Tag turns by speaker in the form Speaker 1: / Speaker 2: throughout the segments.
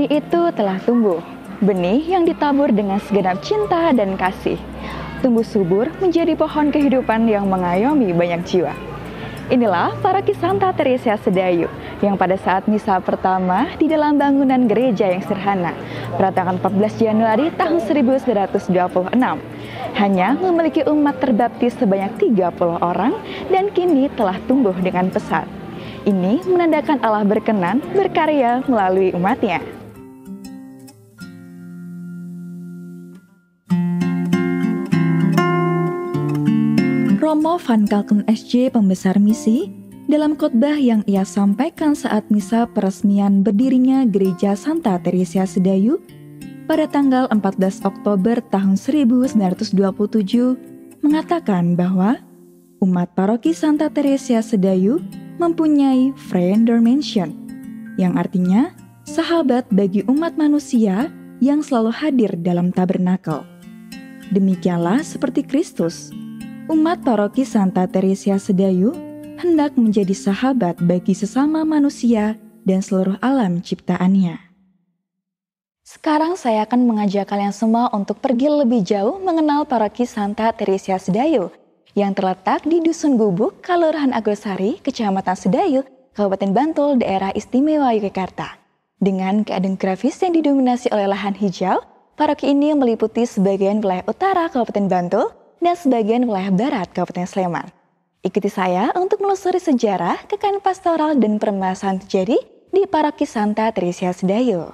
Speaker 1: Benih itu telah tumbuh, benih yang ditabur dengan segenap cinta dan kasih. Tumbuh subur menjadi pohon kehidupan yang mengayomi banyak jiwa. Inilah paroki Santa Teresia Sedayu yang pada saat misa pertama di dalam bangunan gereja yang sederhana pada tanggal 14 Januari tahun 1926 hanya memiliki umat terbaptis sebanyak 30 orang dan kini telah tumbuh dengan pesat. Ini menandakan Allah berkenan berkarya melalui umatnya. Romo Van Kalken SJ, pembesar misi, dalam khotbah yang ia sampaikan saat misa peresmian berdirinya Gereja Santa Teresia Sedayu pada tanggal 14 Oktober tahun 1927, mengatakan bahwa umat paroki Santa Teresia Sedayu mempunyai Vriendenmensen, yang artinya sahabat bagi umat manusia yang selalu hadir dalam tabernakel. Demikianlah seperti Kristus, umat paroki Santa Teresia Sedayu hendak menjadi sahabat bagi sesama manusia dan seluruh alam ciptaannya. Sekarang saya akan mengajak kalian semua untuk pergi lebih jauh mengenal paroki Santa Teresia Sedayu yang terletak di Dusun Gubuk, Kelurahan Agrosari, Kecamatan Sedayu, Kabupaten Bantul, Daerah Istimewa Yogyakarta. Dengan keadaan grafis yang didominasi oleh lahan hijau, paroki ini meliputi sebagian wilayah utara Kabupaten Bantul dan sebagian wilayah barat Kabupaten Sleman. Ikuti saya untuk menelusuri sejarah, kekayaan pastoral, dan permasalahan terjadi di paroki Santa Teresia Sedayu.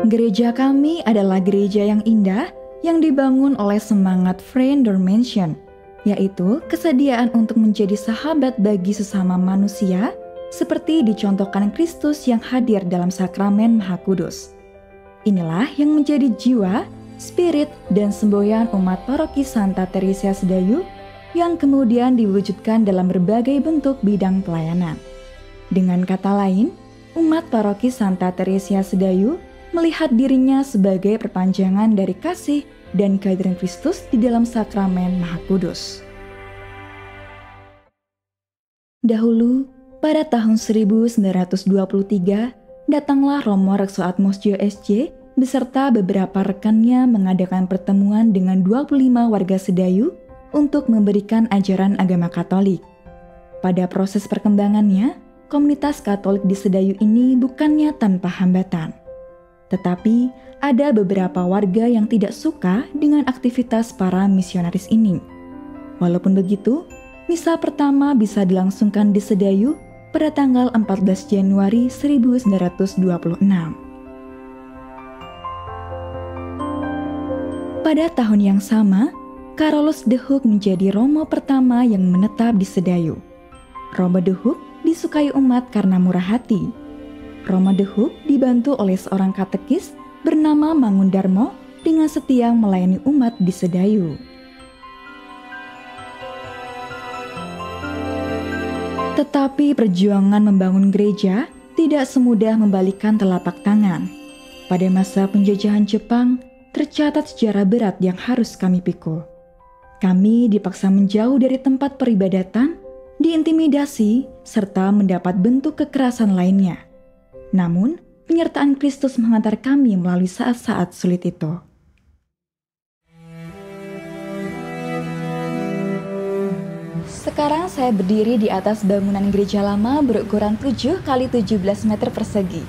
Speaker 1: Gereja kami adalah gereja yang indah yang dibangun oleh semangat Vriendenmensen, yaitu kesediaan untuk menjadi sahabat bagi sesama manusia, seperti dicontohkan Kristus yang hadir dalam sakramen Maha Kudus. Inilah yang menjadi jiwa, spirit, dan semboyan umat paroki Santa Teresia Sedayu yang kemudian diwujudkan dalam berbagai bentuk bidang pelayanan. Dengan kata lain, umat paroki Santa Teresia Sedayu melihat dirinya sebagai perpanjangan dari kasih dan kehadiran Kristus di dalam sakramen Maha Kudus. Dahulu, pada tahun 1923, datanglah Romo Rekso Atmosio SJ beserta beberapa rekannya mengadakan pertemuan dengan 25 warga Sedayu untuk memberikan ajaran agama Katolik. Pada proses perkembangannya, komunitas Katolik di Sedayu ini bukannya tanpa hambatan. Tetapi ada beberapa warga yang tidak suka dengan aktivitas para misionaris ini. Walaupun begitu, misa pertama bisa dilangsungkan di Sedayu pada tanggal 14 Januari 1926. Pada tahun yang sama, Carolus de Hoek menjadi Romo pertama yang menetap di Sedayu. Romo de Hoek disukai umat karena murah hati. Romo de Hoek dibantu oleh seorang katekis bernama Mangundarmo dengan setia melayani umat di Sedayu. Tetapi perjuangan membangun gereja tidak semudah membalikan telapak tangan. Pada masa penjajahan Jepang, tercatat sejarah berat yang harus kami pikul. Kami dipaksa menjauh dari tempat peribadatan, diintimidasi, serta mendapat bentuk kekerasan lainnya. Namun, penyertaan Kristus menghantar kami melalui saat-saat sulit itu. Sekarang saya berdiri di atas bangunan gereja lama berukuran 7 x 17 meter persegi.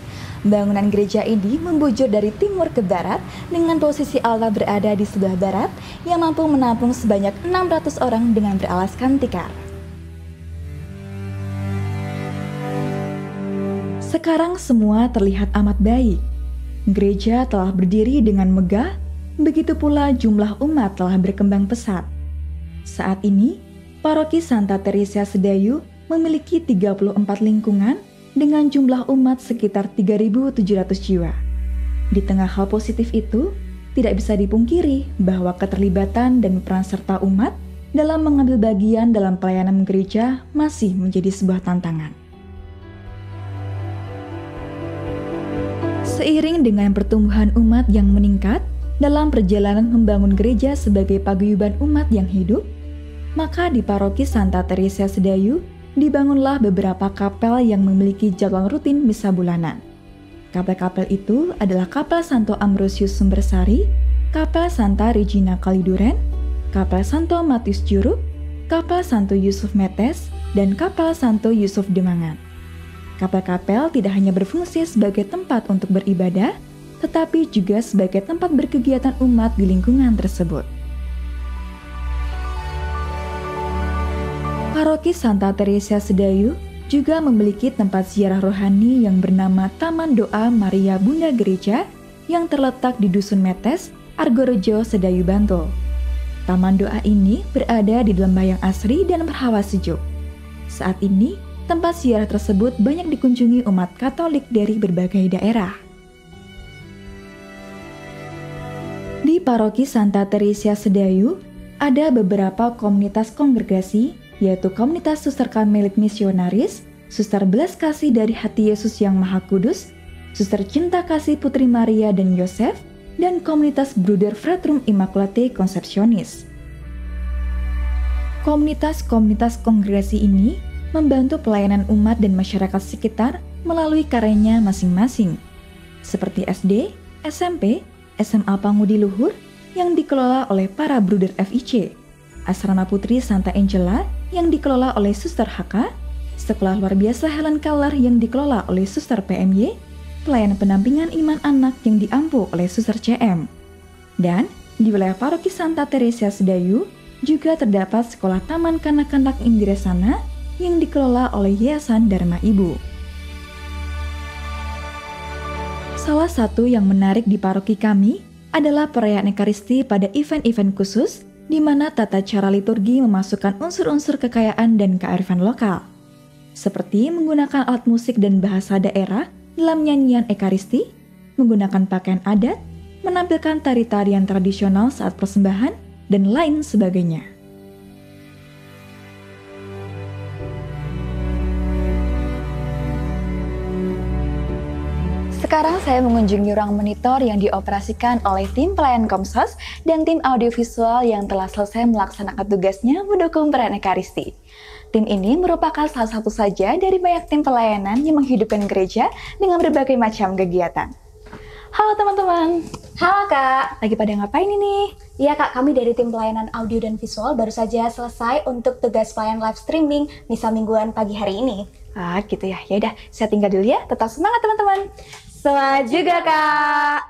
Speaker 1: Bangunan gereja ini membujur dari timur ke barat dengan posisi altar berada di sebelah barat yang mampu menampung sebanyak 600 orang dengan beralaskan tikar. Sekarang semua terlihat amat baik. Gereja telah berdiri dengan megah, begitu pula jumlah umat telah berkembang pesat. Saat ini, paroki Santa Teresia Sedayu memiliki 34 lingkungan dengan jumlah umat sekitar 3.700 jiwa. Di tengah hal positif itu, tidak bisa dipungkiri bahwa keterlibatan dan peran serta umat dalam mengambil bagian dalam pelayanan gereja masih menjadi sebuah tantangan. Seiring dengan pertumbuhan umat yang meningkat dalam perjalanan membangun gereja sebagai paguyuban umat yang hidup, maka di paroki Santa Teresia Sedayu dibangunlah beberapa kapel yang memiliki jadwal rutin misa bulanan. Kapel-kapel itu adalah Kapel Santo Ambrosius Sumbersari, Kapel Santa Regina Kaliduren, Kapel Santo Matius Juruk, Kapel Santo Yusuf Metes, dan Kapel Santo Yusuf Demangan. Kapel-kapel tidak hanya berfungsi sebagai tempat untuk beribadah, tetapi juga sebagai tempat berkegiatan umat di lingkungan tersebut. Paroki Santa Teresia Sedayu juga memiliki tempat ziarah rohani yang bernama Taman Doa Maria Bunda Gereja yang terletak di Dusun Metes, Argorejo, Sedayu, Bantul. Taman doa ini berada di dalam bayang asri dan berhawa sejuk. Saat ini, tempat ziarah tersebut banyak dikunjungi umat Katolik dari berbagai daerah. Di Paroki Santa Teresia Sedayu, ada beberapa komunitas kongregasi, yaitu Komunitas Suster Karmelit Misionaris, Suster Belas Kasih dari Hati Yesus yang Maha Kudus, Suster Cinta Kasih Putri Maria dan Yosef, dan Komunitas Bruder Fratrum Immaculate Conceptionis. Komunitas-komunitas kongregasi ini membantu pelayanan umat dan masyarakat sekitar melalui karyanya masing-masing, seperti SD, SMP, SMA Pangudi Luhur yang dikelola oleh para Bruder FIC, Asrama Putri Santa Angela yang dikelola oleh Suster HK, Sekolah Luar Biasa Helen Keller yang dikelola oleh Suster PMY, pelayanan pendampingan iman anak yang diampu oleh Suster CM. Dan di wilayah Paroki Santa Teresia Sedayu juga terdapat Sekolah Taman Kanak-kanak Indiresana yang dikelola oleh Yayasan Dharma Ibu. Salah satu yang menarik di paroki kami adalah perayaan Ekaristi pada event-event khusus di mana tata cara liturgi memasukkan unsur-unsur kekayaan dan kearifan lokal, seperti menggunakan alat musik dan bahasa daerah dalam nyanyian Ekaristi, menggunakan pakaian adat, menampilkan tari-tarian tradisional saat persembahan, dan lain sebagainya.
Speaker 2: Sekarang saya mengunjungi ruang monitor yang dioperasikan oleh tim pelayan Komsos dan tim audiovisual yang telah selesai melaksanakan tugasnya mendukung perayaan Ekaristi. Tim ini merupakan salah satu saja dari banyak tim pelayanan yang menghidupkan gereja dengan berbagai macam kegiatan. Halo teman-teman.
Speaker 3: Halo Kak.
Speaker 2: Lagi pada ngapain ini?
Speaker 3: Iya Kak, kami dari tim pelayanan audio dan visual baru saja selesai untuk tugas pelayan live streaming misa mingguan pagi hari ini.
Speaker 2: Ah gitu ya, yaudah saya tinggal dulu ya, tetap semangat teman-teman.
Speaker 3: Semangat juga Kak.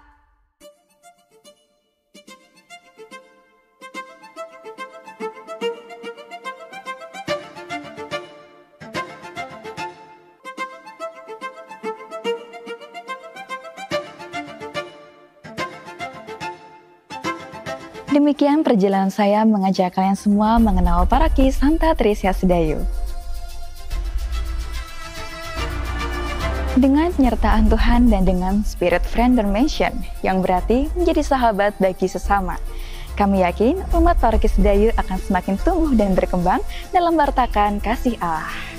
Speaker 2: Demikian perjalanan saya mengajak kalian semua mengenal Paroki Santa Teresia Sedayu. Dengan penyertaan Tuhan dan dengan spirit friendship yang berarti menjadi sahabat bagi sesama, kami yakin umat Paroki Sedayu akan semakin tumbuh dan berkembang dalam wartakan kasih Allah.